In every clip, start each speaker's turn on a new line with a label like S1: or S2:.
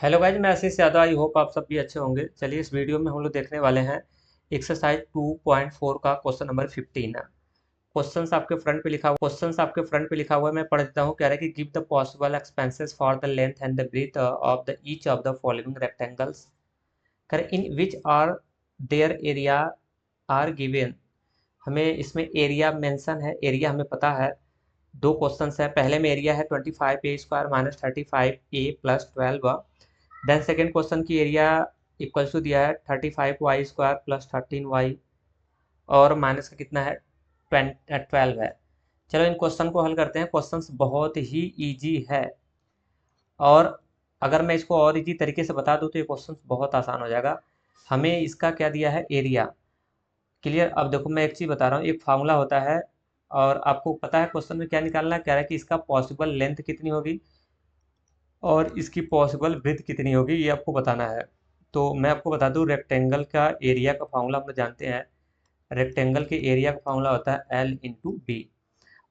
S1: Hello guys, मैं आशीष Yadav. I hope आप सब भी अच्छे होंगे। चलिए, इस वीडियो में हम लोग देखने वाले हैं एक्सरसाइज 2.4 का क्वेश्चन नंबर 15 है। क्वेश्चंस आपके फ्रंट पे लिखा हुआ है, मैं पढ़ देता हूँ। कह रहा है कि give the possible expenses for the length and the breath of the each of the following rectangles. कह रहे in which are their area are given. हमें इसमें एरिया मेंशन है, एरिया हमें पता है। दो क्वेश्चंस है, पहले में एरिया है 25a² minus 35a+12। Then second question की एरिया इक्वल्स टू दिया है 35y² प्लस 13y और माइनस का कितना है 12 है। चलो इन क्वेश्चन को हल करते हैं। क्वेश्चंस बहुत ही इजी है और अगर मैं इसको और इजी तरीके से बता दूं तो ये क्वेश्चन बहुत आसान हो जाएगा। हमें इसका क्या दिया है, एरिया। क्लियर। अब देखो मैं एक चीज़ बता रहा हूँ, एक फार्मूला होता है और आपको पता है क्वेश्चन में क्या निकालना है। कह रहा है कि इसका पॉसिबल लेंथ कितनी होगी और इसकी पॉसिबल ब्रेथ कितनी होगी, ये आपको बताना है। तो मैं आपको बता दूं, रेक्टेंगल का एरिया का फार्मूला हम लोग जानते हैं। रेक्टेंगल के एरिया का फार्मूला होता है L/B।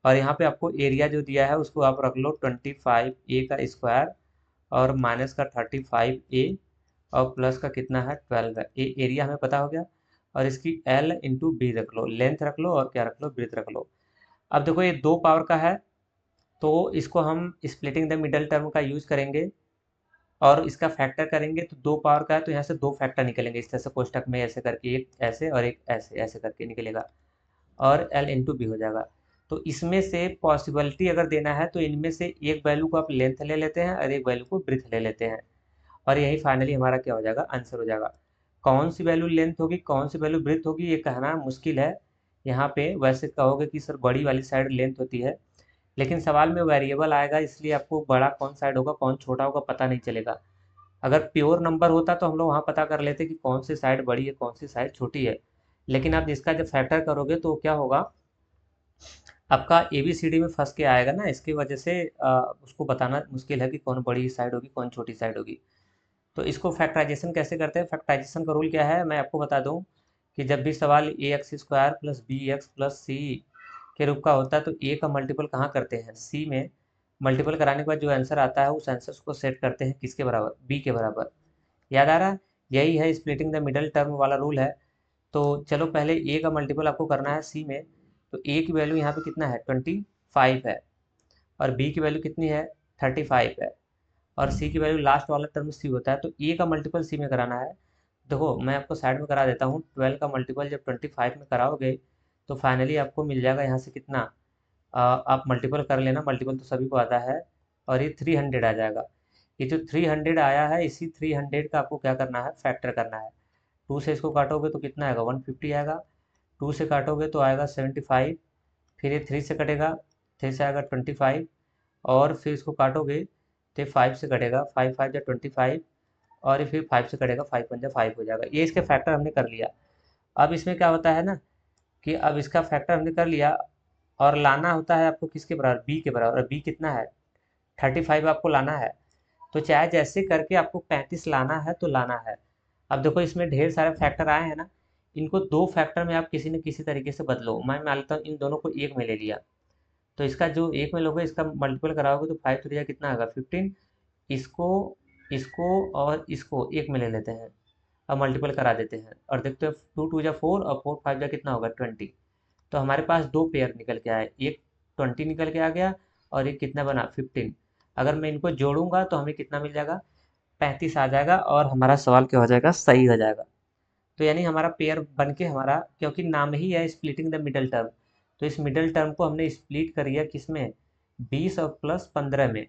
S1: और यहाँ पे आपको एरिया जो दिया है उसको आप रख लो 25a² और माइनस का 35a और प्लस का कितना है 12 है। ये एरिया हमें पता हो गया। और इसकी L/B रख लो, लेंथ रख लो और क्या रख लो, ब्रेथ रख लो। अब देखो ये दो पावर का है तो इसको हम स्प्लिटिंग द मिडल टर्म का यूज करेंगे और इसका फैक्टर करेंगे। तो दो पावर का है तो यहाँ से दो फैक्टर निकलेंगे इस तरह से कोष्टक में, ऐसे करके एक ऐसे और एक ऐसे ऐसे करके निकलेगा और L/B हो जाएगा। तो इसमें से पॉसिबिलिटी अगर देना है तो इनमें से एक वैल्यू को आप लेंथ ले लेते हैं और एक वैल्यू को ब्रेथ ले लेते हैं और यही फाइनली हमारा क्या हो जाएगा, आंसर हो जाएगा। कौन सी वैल्यू लेंथ होगी, कौन सी वैल्यू ब्रेथ होगी, ये कहना मुश्किल है। यहाँ पे वैसे कहोगे कि सर बड़ी वाली साइड लेंथ होती है, लेकिन सवाल में वेरिएबल आएगा इसलिए आपको बड़ा कौन साइड होगा कौन छोटा होगा पता नहीं चलेगा। अगर प्योर नंबर होता तो हम लोग वहाँ पता कर लेते कि कौन सी साइड बड़ी है कौन सी साइड छोटी है। लेकिन आप जिसका जब फैक्टर करोगे तो क्या होगा, आपका ABCD में फंस के आएगा ना, इसकी वजह से उसको बताना मुश्किल है कि कौन बड़ी साइड होगी कौन छोटी साइड होगी। तो इसको फैक्टराइजेशन कैसे करते हैं, फैक्टराइजेशन का रूल क्या है मैं आपको बता दूं कि जब भी सवाल ax² plus bx plus c के रूप का होता है तो a का मल्टीपल कहाँ करते हैं, c में। मल्टीपल कराने के बाद जो आंसर आता है उस आंसर को सेट करते हैं किसके बराबर, b के बराबर। याद आ रहा है, यही है स्प्लिटिंग द मिडल टर्म वाला रूल है। तो चलो पहले a का मल्टीपल आपको करना है c में। तो a की वैल्यू यहाँ पे कितना है 25 है और b की वैल्यू कितनी है 35 है और c की वैल्यू लास्ट वाला टर्म c होता है। तो a का मल्टीपल c में कराना है। देखो मैं आपको साइड में करा देता हूँ, 12 का मल्टीपल जब 25 में कराओगे तो फाइनली आपको मिल जाएगा यहाँ से कितना, आप मल्टीपल कर लेना, मल्टीपल तो सभी को आता है। और ये 300 आ जाएगा। ये जो 300 आया है इसी 300 का आपको क्या करना है, फैक्टर करना है। 2 से इसको काटोगे तो कितना आएगा 150 आएगा। 2 से काटोगे तो आएगा 75। फिर ये 3 से कटेगा, 3 से आएगा 25 और फिर इसको काटोगे तो 5 से कटेगा, 5 5 या 25 और ये फिर 5 से कटेगा, 5 5 5 हो जाएगा। ये इसके फैक्टर हमने कर लिया। अब इसमें क्या होता है ना कि अब इसका फैक्टर हमने कर लिया और लाना होता है आपको किसके बराबर, बी के बराबर। और बी कितना है 35 आपको लाना है। तो चाहे जैसे करके आपको 35 लाना है तो लाना है। अब देखो इसमें ढेर सारे फैक्टर आए हैं ना, इनको दो फैक्टर में आप किसी न किसी तरीके से बदलो। मैं मान लेता हूँ इन दोनों को एक में ले लिया, तो इसका जो एक में लोगे इसका मल्टीपल कराओगे तो 5 3 कितना आएगा 15। इसको इसको और इसको एक में ले लेते हैं, अब मल्टीपल करा देते हैं और देखते हैं 2 2 जा 4 और 4 5 जा कितना होगा 20। तो हमारे पास दो पेयर निकल के आए, एक 20 निकल के आ गया और एक कितना बना 15। अगर मैं इनको जोड़ूंगा तो हमें कितना मिल जाएगा 35 आ जाएगा और हमारा सवाल क्या हो जाएगा, सही हो जाएगा। तो यानी हमारा पेयर बन के हमारा, क्योंकि नाम ही है स्प्लिटिंग द मिडल टर्म, तो इस मिडल टर्म को हमने स्प्लिट कर दिया किसमें, 20 और प्लस 15 में,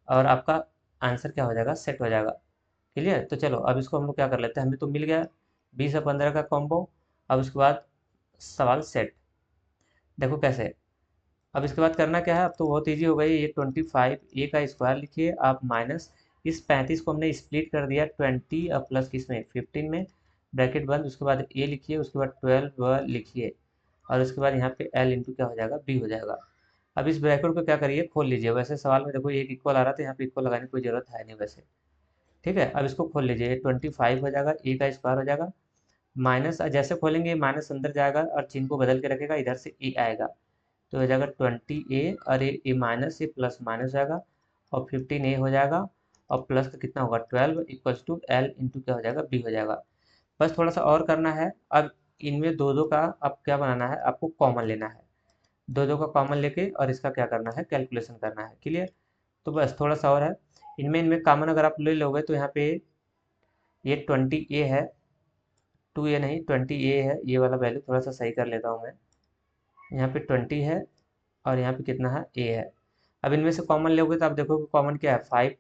S1: और आपका आंसर क्या हो जाएगा, सेट हो जाएगा। क्लियर। तो चलो अब इसको हम लोग क्या कर लेते हैं, हमें तो मिल गया 20 और 15 का कॉम्बो। अब उसके बाद सवाल सेट, देखो कैसे। अब इसके बाद करना क्या है, अब तो बहुत ईजी हो गई। ये 25 का स्क्वायर लिखिए आप, माइनस इस 35 को हमने स्प्लिट कर दिया 20 और प्लस किसमें 15 में, ब्रैकेट बंद। उसके बाद ए लिखिए, उसके बाद 12 लिखिए और उसके बाद यहाँ पे L इंटू क्या हो जाएगा, B हो जाएगा। अब इस ब्रैकेट को क्या करिए, खोल लीजिए। वैसे सवाल में देखो एक इक्वल आ रहा था, यहाँ पे इक्वल लगाने की कोई जरूरत है नहीं वैसे। ठीक है, अब इसको खोल लीजिए, 25 हो जाएगा, ए का स्क्वायर हो जाएगा, माइनस जैसे खोलेंगे माइनस अंदर जाएगा और चिन्ह को बदल के रखेगा, इधर से ए आएगा तो हो जाएगा 20a और ए माइनस ए प्लस माइनस हो जाएगा और 15a हो जाएगा और प्लस का कितना होगा 12 इक्वल्स टू एल इंटू क्या हो जाएगा बी हो जाएगा। बस थोड़ा सा और करना है। अब इनमें दो दो का अब क्या बनाना है, आपको कॉमन लेना है। दो दो का कॉमन लेके और इसका क्या करना है, कैलकुलेशन करना है। क्लियर? तो बस थोड़ा सा और है। इनमें कॉमन अगर आप ले लोगे तो यहाँ पे ये 20a है, 2a नहीं 20a है, ये वाला वैल्यू थोड़ा सा सही कर लेता हूँ मैं। यहाँ पे 20 है और यहाँ पे कितना है a है। अब इनमें से कॉमन लोगे तो आप देखोगे कॉमन क्या है 5,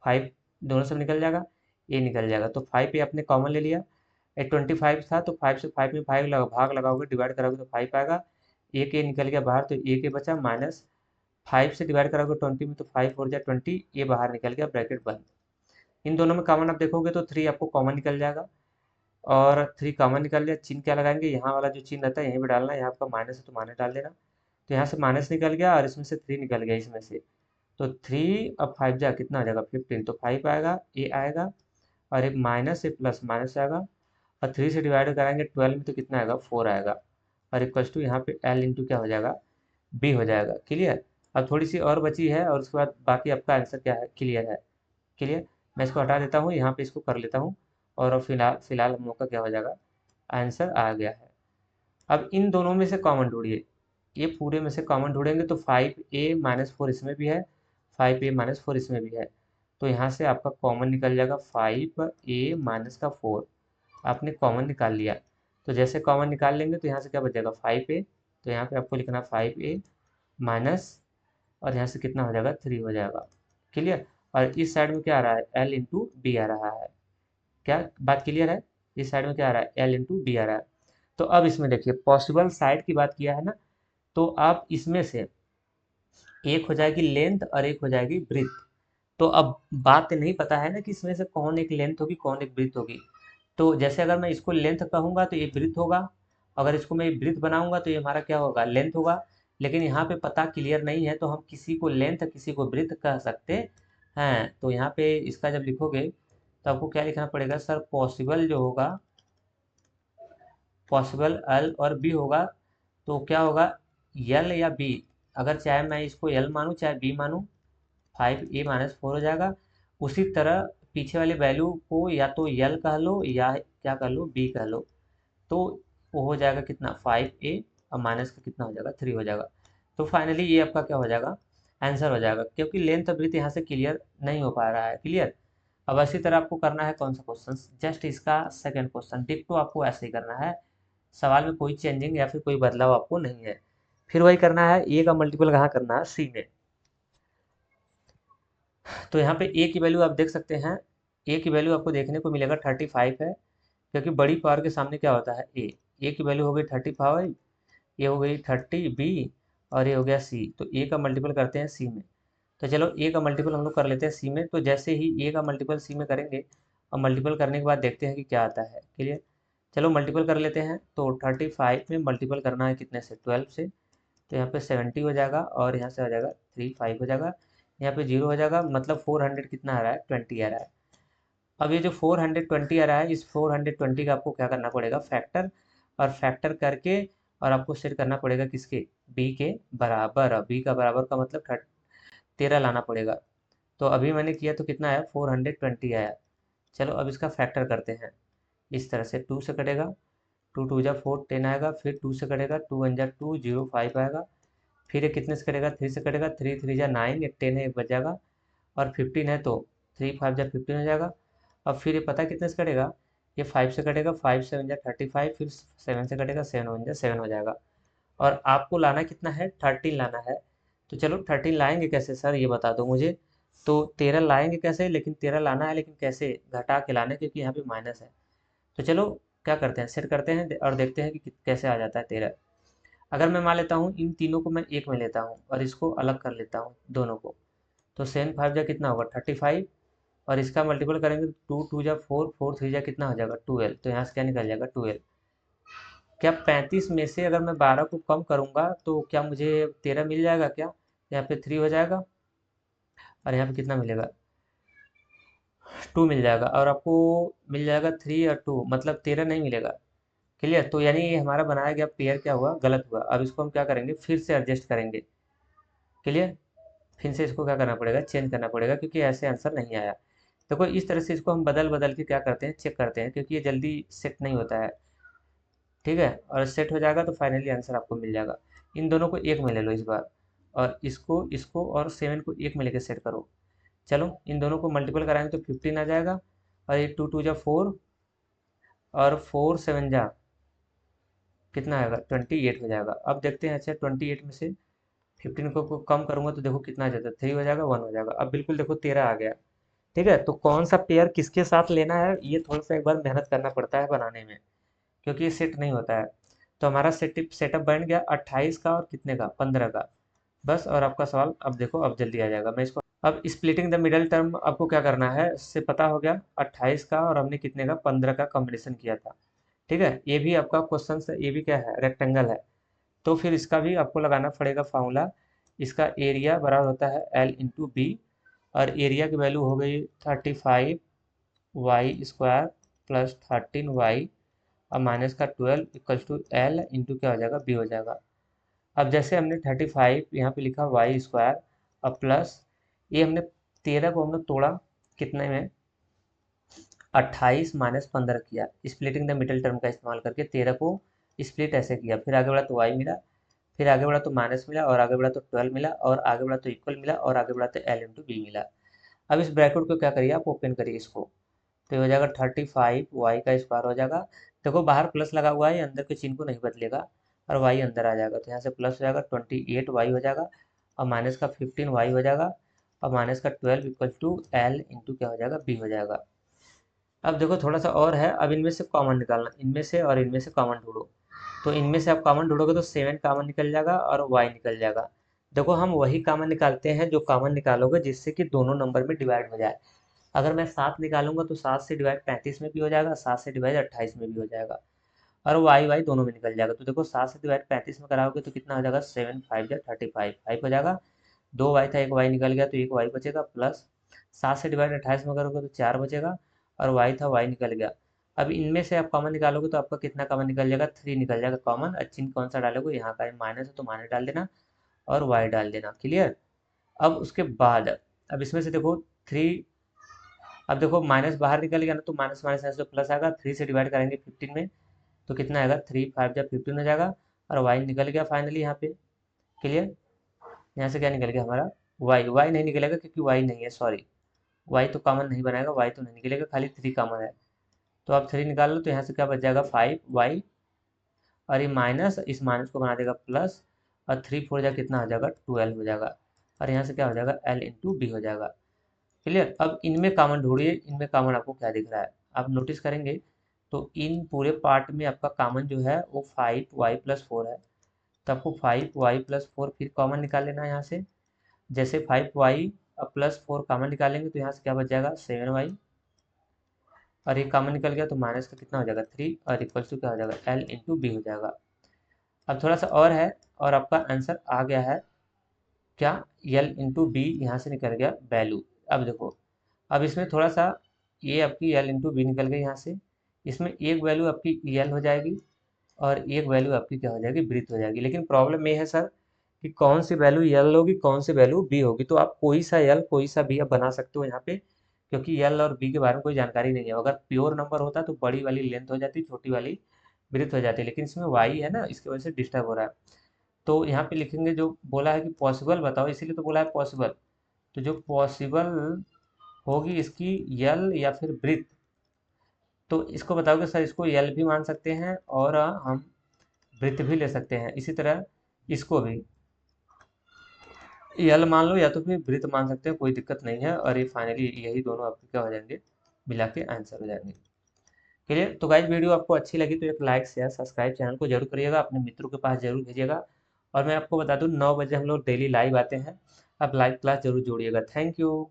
S1: 5 दोनों से निकल जाएगा, a निकल जाएगा। तो 5 a आपने कॉमन ले लिया। 25 था तो 5 से 5 में 5 भाग लगाओगे, डिवाइड करोगे तो 5 आएगा। एक a निकल गया बाहर तो एक a बचा, माइनस 5 से डिवाइड करोगे 20 में तो 5 4 जा 20, ये बाहर निकल गया, ब्रैकेट बंद। इन दोनों में कॉमन आप देखोगे तो 3 आपको कॉमन निकल जाएगा और 3 कॉमन निकल गया। चिन्ह क्या लगाएंगे, यहाँ वाला जो चिन्ह रहता है यहीं पे डालना है, यहाँ आपका माइनस है तो माइनस डाल देना। तो यहाँ से माइनस निकल गया और इसमें से 3 निकल गया इसमें से। तो 3 अब 5 जा कितना आ जाएगा 15, तो 5 आएगा, ए आएगा और एक माइनस से प्लस माइनस आएगा और 3 से डिवाइड कराएंगे 12 में तो कितना आएगा 4 आएगा और इक्वल्स टू यहाँ पे एल इंटू क्या हो जाएगा बी हो जाएगा। क्लियर? अब थोड़ी सी और बची है और उसके बाद बाकी आपका आंसर क्या है, क्लियर है। क्लियर? मैं इसको हटा देता हूँ, यहाँ पे इसको कर लेता हूँ और फिलहाल फिलहाल हम लोग का क्या हो जाएगा, आंसर आ गया है। अब इन दोनों में से कॉमन ढूंढिए। ये पूरे में से कॉमन ढूंढेंगे तो 5a माइनस 4 इसमें भी है, 5a माइनस 4 इसमें भी है। तो यहाँ से आपका कॉमन निकल जाएगा 5a माइनस का 4, आपने कॉमन निकाल लिया। तो जैसे कॉमन निकाल लेंगे तो यहाँ से क्या बच जाएगा 5a, तो यहाँ पे आपको लिखना 5a माइनस और यहाँ से कितना हो जाएगा 3 हो जाएगा। क्लियर? और इस साइड में क्या आ रहा है, एल इंटू बी आ रहा है। क्या बात क्लियर है? इस साइड में क्या आ रहा है, एल इंटू बी आ रहा है। तो अब इसमें देखिए पॉसिबल साइड की बात किया है ना, तो आप इसमें से एक हो जाएगी लेंथ और एक हो जाएगी ब्रीथ। तो अब बात नहीं पता है ना कि इसमें से कौन एक लेंथ होगी कौन एक ब्रीथ होगी। तो जैसे अगर मैं इसको लेंथ कहूँगा तो ये ब्रीथ होगा, अगर इसको मैं ब्रीथ बनाऊंगा तो ये हमारा क्या होगा, लेंथ होगा। लेकिन यहाँ पे पता क्लियर नहीं है तो हम किसी को लेंथ किसी को ब्रीथ कह सकते हैं। तो यहाँ पे इसका जब लिखोगे तो आपको क्या लिखना पड़ेगा सर, पॉसिबल जो होगा, पॉसिबल एल और बी होगा। तो क्या होगा, एल या बी, अगर चाहे मैं इसको एल मानूँ चाहे बी मानूँ, 5a माइनस 4 हो जाएगा। उसी तरह पीछे वाले वैल्यू को या तो एल कह लो या क्या कह लो बी कह लो, तो वो हो जाएगा कितना 5a और माइनस का कितना हो जाएगा 3 हो जाएगा। तो फाइनली ये आपका क्या हो जाएगा, आंसर हो जाएगा, क्योंकि लेंथ ब्रीथ यहाँ से क्लियर नहीं हो पा रहा है। क्लियर? अब इसी तरह आपको करना है कौन सा क्वेश्चन, जस्ट इसका सेकंड क्वेश्चन डिक्टो आपको ऐसे ही करना है। सवाल में कोई चेंजिंग या फिर कोई बदलाव आपको नहीं है। फिर वही करना है, ए का मल्टीपल कहाँ करना है, सी में। तो यहाँ पे ए की वैल्यू आप देख सकते हैं, ए की वैल्यू आपको देखने को मिलेगा 35 है, क्योंकि बड़ी पावर के सामने क्या होता है ए की वैल्यू हो गई 35, ये हो गई 30 बी और ये हो गया सी। तो ए का मल्टीपल करते हैं सी में। तो चलो ए का मल्टीपल हम लोग कर लेते हैं सी में। तो जैसे ही ए का मल्टीपल सी में करेंगे और मल्टीपल करने के बाद देखते हैं कि क्या आता है। क्लियर? चलो मल्टीपल कर लेते हैं। तो 35 में मल्टीपल करना है कितने से, 12 से। तो यहाँ पे 70 हो जाएगा और यहाँ से हो जाएगा 35 हो जाएगा, यहाँ पे 0 हो जाएगा, मतलब 400 कितना आ रहा है 20 आ रहा है। अब ये जो 420 आ रहा है, इस 420 का आपको क्या करना पड़ेगा, फैक्टर, और फैक्टर करके और आपको सेट करना पड़ेगा किसके, बी के बराबर। बी का बराबर का मतलब 13 लाना पड़ेगा। तो अभी मैंने किया तो कितना आया 420 आया। चलो अब इसका फैक्टर करते हैं। इस तरह से 2 से कटेगा, 2 2 जा 4 10 आएगा, फिर 2 से कटेगा, 2 1 जा 2 0 5 आएगा, फिर ये कितने से कटेगा 3 से कटेगा, 3 3 जा 9, एक 10 है एक बच जाएगा, और 15 है तो 3 5 जा 15 हो जाएगा। अब फिर ये पता है कितने से कटेगा, ये 5 से कटेगा, 5 7 जा 35, फिर 7 से कटेगा, 7 1 जा 7 हो जाएगा। और आपको लाना कितना है 13 लाना है। तो चलो 13 लाएंगे कैसे सर, ये बता दो मुझे। तो 13 लाएंगे कैसे, लेकिन 13 लाना है लेकिन कैसे, घटा के लाना है क्योंकि यहाँ पे माइनस है। तो चलो क्या करते हैं, सेट करते हैं और देखते हैं कि कैसे आ जाता है 13। अगर मैं मान लेता हूँ इन तीनों को मैं एक में लेता हूँ और इसको अलग कर लेता हूँ दोनों को, तो 7 5 जा कितना होगा 35, और इसका मल्टीपल करेंगे तो 2 2 जा 4 4 3 जा कितना हो जाएगा 12। तो यहाँ से क्या निकल जाएगा 12। क्या 35 में से अगर मैं 12 को कम करूँगा तो क्या मुझे 13 मिल जाएगा क्या, यहाँ पे 3 हो जाएगा और यहाँ पे कितना मिलेगा 2 मिल जाएगा, और आपको मिल जाएगा 3 और 2, मतलब 13 नहीं मिलेगा। क्लियर? तो यानी ये हमारा बनाया गया पेयर क्या हुआ, गलत हुआ। अब इसको हम क्या करेंगे, फिर से एडजस्ट करेंगे। क्लियर? फिर से इसको क्या करना पड़ेगा, चेंज करना पड़ेगा, क्योंकि ऐसे आंसर नहीं आया। देखो इस तरह से इसको हम बदल बदल के क्या करते हैं, चेक करते हैं, क्योंकि ये जल्दी सेट नहीं होता है। ठीक है, और सेट हो जाएगा तो फाइनली आंसर आपको मिल जाएगा। इन दोनों को एक में ले लो इस बार, और इसको और 7 को एक में लेके सेट करो। चलो इन दोनों को मल्टीपल कराएंगे तो 15 आ जाएगा, और ये 2 2 जा 4, और 4 7 जा कितना आएगा, 28 हो जाएगा। अब देखते हैं, अच्छा 28 में से 15 को कम करूंगा तो देखो कितना आ जाता है, 3 हो जाएगा, 1 हो जाएगा। अब बिल्कुल देखो 13 आ गया। ठीक है, तो कौन सा पेयर किसके साथ लेना है, ये थोड़ा सा एक बार मेहनत करना पड़ता है बनाने में, क्योंकि ये सेट नहीं होता है। तो हमारा सेटअप बन गया 28 का, और कितने का, 15 का। बस, और आपका सवाल अब देखो, अब जल्दी आ जाएगा। मैं इसको अब स्प्लिटिंग द मिडल टर्म आपको क्या करना है, इससे पता हो गया 28 का और हमने कितने का, 15 का कॉम्बिनेशन किया था। ठीक है, ये भी आपका क्वेश्चन से, ये भी क्या है, रेक्टेंगल है। तो फिर इसका भी आपको लगाना पड़ेगा फार्मूला। इसका एरिया बराबर होता है एल इंटू बी, और एरिया की वैल्यू हो गई 35 y² प्लस 13y और माइनस का 12 इक्वल्स टू एल इंटू क्या हो जाएगा, बी हो जाएगा। अब जैसे हमने 35 यहाँ पे लिखा y² और प्लस ये हमने 13 को हमने तोड़ा कितने में, 28 माइनस 15 किया, स्प्लिटिंग द मिडिल टर्म का इस्तेमाल करके 13 को स्प्लिट ऐसे किया, फिर आगे बढ़ा तो y मिला, फिर आगे बढ़ा तो माइनस मिला, और आगे बढ़ा तो 12 मिला, और आगे बढ़ा तो इक्वल मिला, और आगे बढ़ा तो एल इंटू बी मिला। अब इस ब्रैकेट को क्या करिए, आप ओपन करिए इसको, तो ये हो जाएगा 35 y² हो जाएगा। देखो बाहर प्लस लगा हुआ है, अंदर के चिन्ह को नहीं बदलेगा, और y अंदर आ जाएगा, तो यहाँ से प्लस हो जाएगा 28y हो जाएगा, और माइनस का 15y हो जाएगा, और माइनस का 12 इक्वल टू एल इंटू क्या हो जाएगा, बी हो जाएगा। अब देखो थोड़ा सा और है, अब इनमें से कॉमन निकालना, इनमें से और इनमें से कॉमन ढूंढो। तो इनमें से आप कॉमन ढूंढोगे तो 7 कॉमन निकल जाएगा और y निकल जाएगा। देखो हम वही कॉमन निकालते हैं जो कॉमन निकालोगे जिससे कि दोनों नंबर में डिवाइड हो जाए। अगर मैं 7 निकालूंगा तो 7 से डिवाइड 35 में भी हो जाएगा, 7 से डिवाइड 28 में भी हो जाएगा, और वाई वाई दोनों में निकल जाएगा। तो देखो 7 से डिवाइड 35 में कराओगे तो कितना हो जाएगा, 7 5 जा 35, 5 हो जाएगा। 2 वाई था, एक वाई निकल गया तो एक वाई बचेगा, प्लस 7 से डिवाइड 28 में करोगे तो 4 बचेगा, और वाई था, वाई निकल गया। अब इनमें से आप कॉमन निकालोगे तो आपका कितना कॉमन निकल जाएगा, 3 निकल जाएगा कॉमन। चिन्ह कौन सा डालोगे, यहाँ का माइनस है तो माइनस डाल देना, और वाई डाल देना, क्लियर। अब उसके बाद अब इसमें से देखो 3, अब देखो माइनस बाहर निकल गया ना, तो माइनस माइनस ऐसे प्लस आएगा, 3 से डिवाइड करेंगे 15 में तो कितना आएगा, 3 5 जब 15 हो जाएगा, और वाई निकल गया फाइनली यहाँ पे, क्लियर। यहाँ से क्या निकल गया हमारा, वाई, वाई नहीं निकलेगा क्योंकि वाई नहीं है, सॉरी, वाई तो कॉमन नहीं बनाएगा, वाई तो नहीं निकलेगा, खाली 3 कॉमन है। तो आप 3 निकाल लो, तो यहाँ से क्या बच जाएगा, 5y, और ये माइनस, इस माइनस को बना देगा प्लस, और 3 4 जा कितना हो जाएगा, 12 हो जाएगा, और यहाँ से क्या हो जाएगा, एल इंटू बी हो जाएगा, क्लियर। अब इनमें कॉमन ढूंढिए, इनमें कॉमन आपको क्या दिख रहा है, आप नोटिस करेंगे तो इन पूरे पार्ट में आपका कॉमन जो है वो 5y+4 है। तो आपको 5y+4 फिर कॉमन निकाल लेना है यहाँ से। जैसे 5y+4 कॉमन निकालेंगे तो यहाँ से क्या बच जाएगा, 7y, और ये कॉमन निकल गया तो माइनस का कितना हो जाएगा, 3, और इक्वल्स टू क्या हो जाएगा, एल इंटू बी हो जाएगा। अब थोड़ा सा और है, और आपका आंसर आ गया है क्या, एल इंटू बी, यहाँ से निकल गया वैल्यू। अब देखो, अब इसमें थोड़ा सा, ये आपकी एल इंटू बी निकल गई यहाँ से, इसमें एक वैल्यू आपकी एल हो जाएगी, और एक वैल्यू आपकी क्या हो जाएगी, ब्रीथ हो जाएगी। लेकिन प्रॉब्लम ये है सर कि कौन सी वैल्यू एल होगी, कौन सी वैल्यू बी होगी। तो आप कोई सा एल कोई सा बी आप बना सकते हो यहाँ पे, क्योंकि एल और बी के बारे में कोई जानकारी नहीं है। अगर प्योर नंबर होता तो बड़ी वाली लेंथ हो जाती, छोटी वाली ब्रीथ हो जाती, लेकिन इसमें वाई है ना, इसकी वजह से डिस्टर्ब हो रहा है। तो यहाँ पे लिखेंगे, जो बोला है कि पॉसिबल बताओ, इसीलिए तो बोला है पॉसिबल। तो जो पॉसिबल होगी इसकी यल या फिर ब्रीथ, तो इसको बताओगे सर, इसको यल भी मान सकते हैं और हम ब्रीथ भी ले सकते हैं। इसी तरह इसको भी यल मान लो या तो फिर ब्रीथ मान सकते हैं, कोई दिक्कत नहीं है। और ये फाइनली यही दोनों आपके क्या हो जाएंगे, मिला के आंसर हो जाएंगे, क्लियर। तो गाइज वीडियो आपको अच्छी लगी तो एक लाइक शेयर सब्सक्राइब चैनल को जरूर करिएगा, अपने मित्रों के पास जरूर भेजिएगा। और मैं आपको बता दूं 9 बजे हम लोग डेली लाइव आते हैं, आप लाइव क्लास जरूर जोड़िएगा। Thank you.